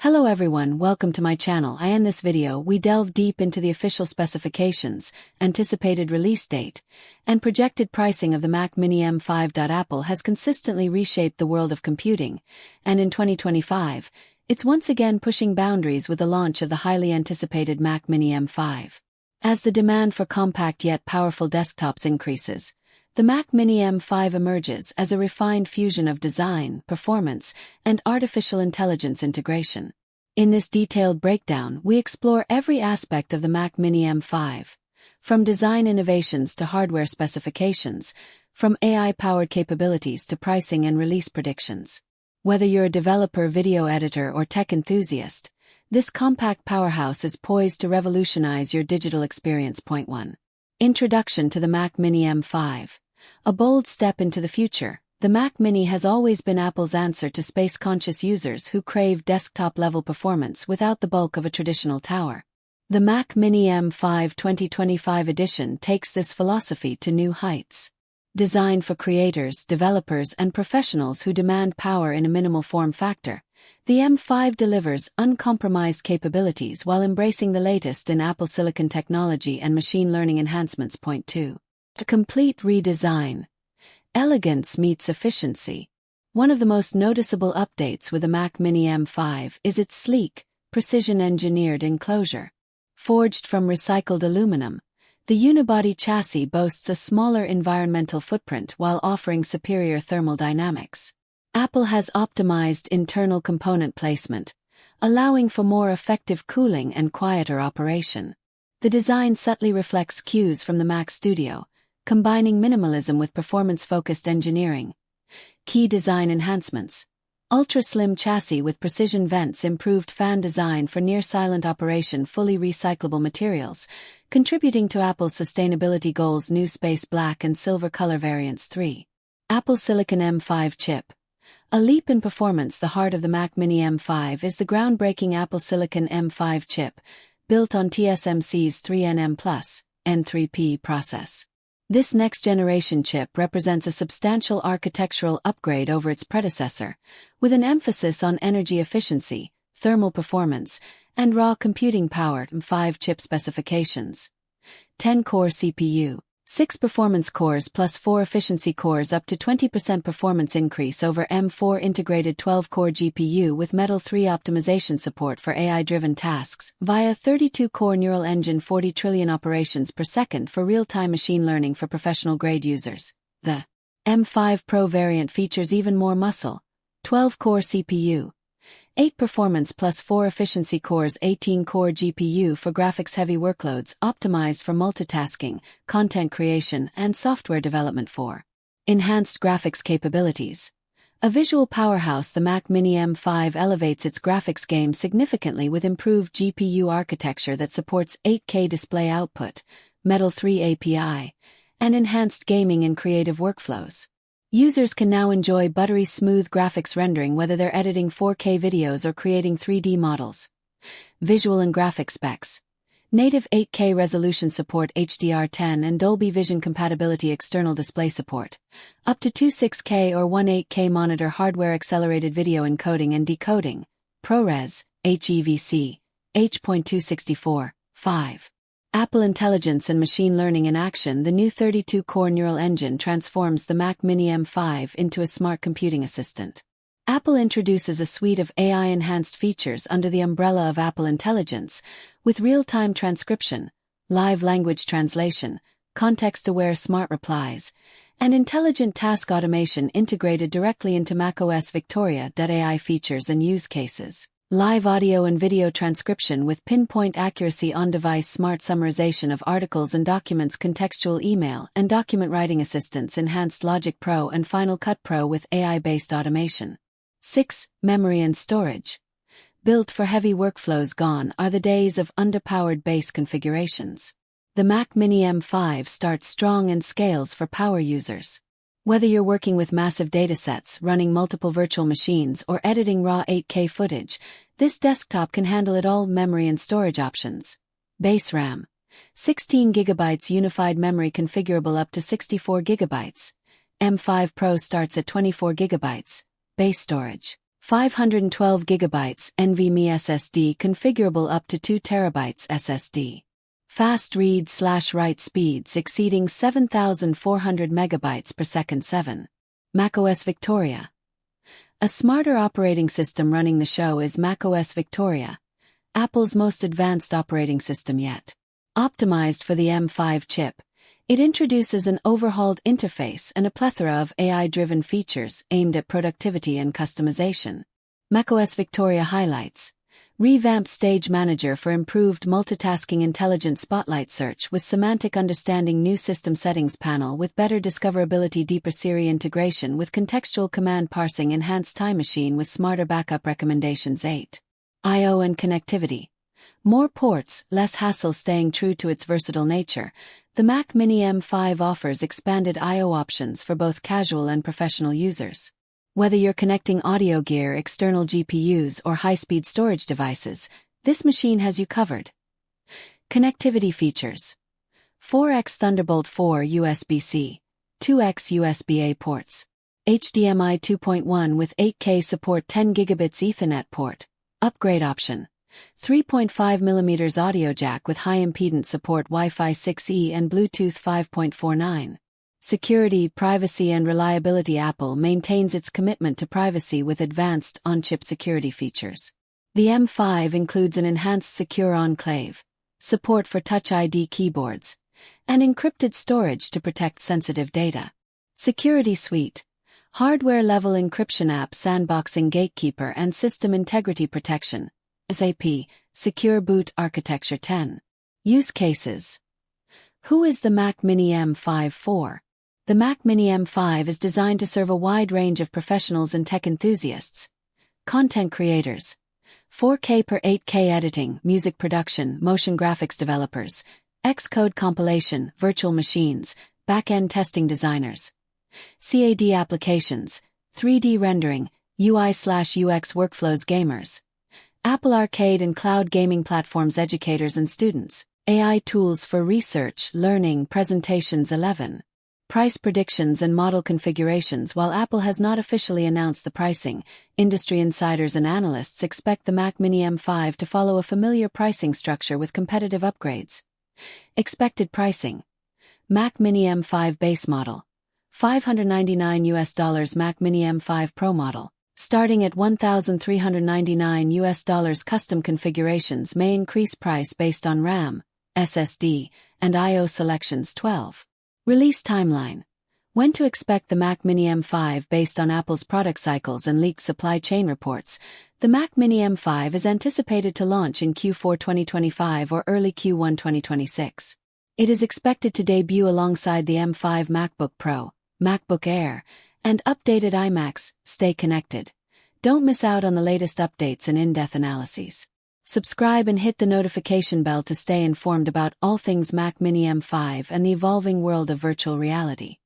Hello everyone, welcome to my channel. In this video, we delve deep into the official specifications, anticipated release date, and projected pricing of the Mac Mini M5. Apple has consistently reshaped the world of computing, and in 2025, it's once again pushing boundaries with the launch of the highly anticipated Mac Mini M5. As the demand for compact yet powerful desktops increases, the Mac Mini M5 emerges as a refined fusion of design, performance, and artificial intelligence integration. In this detailed breakdown, we explore every aspect of the Mac Mini M5, from design innovations to hardware specifications, from AI-powered capabilities to pricing and release predictions. Whether you're a developer, video editor, or tech enthusiast, this compact powerhouse is poised to revolutionize your digital experience. Point 1. Introduction to the Mac Mini M5. A bold step into the future, the Mac Mini has always been Apple's answer to space-conscious users who crave desktop-level performance without the bulk of a traditional tower. The Mac Mini M5 2025 edition takes this philosophy to new heights. Designed for creators, developers, and professionals who demand power in a minimal form factor, the M5 delivers uncompromised capabilities while embracing the latest in Apple Silicon technology and machine learning enhancements. Point 2. A complete redesign. Elegance meets efficiency. One of the most noticeable updates with the Mac Mini M5 is its sleek, precision-engineered enclosure. Forged from recycled aluminum, the unibody chassis boasts a smaller environmental footprint while offering superior thermal dynamics. Apple has optimized internal component placement, allowing for more effective cooling and quieter operation. The design subtly reflects cues from the Mac Studio, combining minimalism with performance-focused engineering. Key design enhancements. Ultra-slim chassis with precision vents, improved fan design for near-silent operation, fully recyclable materials, contributing to Apple's sustainability goals. New space black and silver color variants. 3. Apple Silicon M5 chip. A leap in performance. The heart of the Mac Mini M5 is the groundbreaking Apple Silicon M5 chip, built on TSMC's 3nm+, N3P process. This next-generation chip represents a substantial architectural upgrade over its predecessor, with an emphasis on energy efficiency, thermal performance, and raw computing power. M5 chip specifications. 10-core CPU. 6 performance cores plus 4 efficiency cores, up to 20% performance increase over M4 integrated 12-core GPU with Metal 3 optimization support for AI-driven tasks via 32-core neural engine, 40 trillion operations per second for real-time machine learning for professional-grade users. The M5 Pro variant features even more muscle. 12-core CPU. 8 performance plus 4 efficiency cores, 18-core GPU for graphics-heavy workloads, optimized for multitasking, content creation, and software development. 4. Enhanced graphics capabilities. A visual powerhouse, the Mac Mini M5 elevates its graphics game significantly with improved GPU architecture that supports 8K display output, Metal 3 API, and enhanced gaming and creative workflows. Users can now enjoy buttery smooth graphics rendering whether they're editing 4K videos or creating 3D models. Visual and graphic specs. Native 8K resolution support, HDR10 and Dolby Vision compatibility, external display support. Up to 2 6K or 1 8K monitor, hardware accelerated video encoding and decoding. ProRes, HEVC, H.264, 5. Apple Intelligence and Machine Learning in action. The new 32-core neural engine transforms the Mac Mini M5 into a smart computing assistant. Apple introduces a suite of AI-enhanced features under the umbrella of Apple Intelligence, with real-time transcription, live language translation, context-aware smart replies, and intelligent task automation integrated directly into macOS Victoria. AI features and use cases. Live audio and video transcription with pinpoint accuracy, on-device smart summarization of articles and documents, contextual email and document writing assistance, enhanced Logic Pro and Final Cut Pro with AI-based automation. 6. Memory and storage. Built for heavy workflows, gone are the days of underpowered base configurations. The Mac Mini M5 starts strong and scales for power users. Whether you're working with massive datasets, running multiple virtual machines, or editing raw 8K footage, this desktop can handle it all. Memory and storage options. Base RAM. 16 GB unified memory, configurable up to 64 GB. M5 Pro starts at 24 GB. Base storage. 512GB NVMe SSD configurable up to 2TB SSD. Fast read/write speeds exceeding 7,400 megabytes per second. 7. macOS Victoria. A smarter operating system running the show is macOS Victoria, Apple's most advanced operating system yet. Optimized for the M5 chip, it introduces an overhauled interface and a plethora of AI-driven features aimed at productivity and customization. macOS Victoria highlights: revamped Stage Manager for improved multitasking, intelligent spotlight search with semantic understanding, new system settings panel with better discoverability, deeper Siri integration with contextual command parsing, enhanced Time Machine with smarter backup recommendations. 8. I/O and connectivity. More ports, less hassle. Staying true to its versatile nature, the Mac Mini M5 offers expanded I/O options for both casual and professional users. Whether you're connecting audio gear, external GPUs, or high-speed storage devices, this machine has you covered. Connectivity features: 4x Thunderbolt 4 USB-C, 2x USB-A ports, HDMI 2.1 with 8K support, 10 gigabits Ethernet port, upgrade option, 3.5mm audio jack with high-impedance support, Wi-Fi 6E and Bluetooth 5.49. Security, privacy and reliability. Apple maintains its commitment to privacy with advanced on-chip security features. The M5 includes an enhanced secure enclave, support for Touch ID keyboards, and encrypted storage to protect sensitive data. Security Suite, hardware-level encryption, app sandboxing, gatekeeper and system integrity protection. SAP, secure boot architecture. 10. Use cases. Who is the Mac Mini M5 for? The Mac Mini M5 is designed to serve a wide range of professionals and tech enthusiasts. Content creators, 4K per 8K editing, music production, motion graphics developers, Xcode compilation, virtual machines, back-end testing designers, CAD applications, 3D rendering, UI/UX workflows, gamers, Apple Arcade and cloud gaming platforms, educators and students, AI tools for research, learning, presentations. 11. Price predictions and model configurations. While Apple has not officially announced the pricing, industry insiders and analysts expect the Mac Mini M5 to follow a familiar pricing structure with competitive upgrades. Expected pricing: Mac Mini M5 base model, $599 Mac Mini M5 Pro model, starting at $1,399 Custom configurations may increase price based on RAM, SSD, and I/O selections. 12. Release timeline. When to expect the Mac Mini M5. Based on Apple's product cycles and leaked supply chain reports, the Mac Mini M5 is anticipated to launch in Q4 2025 or early Q1 2026. It is expected to debut alongside the M5 MacBook Pro, MacBook Air, and updated iMacs. Stay connected. Don't miss out on the latest updates and in-depth analyses. Subscribe and hit the notification bell to stay informed about all things Mac Mini M5 and the evolving world of virtual reality.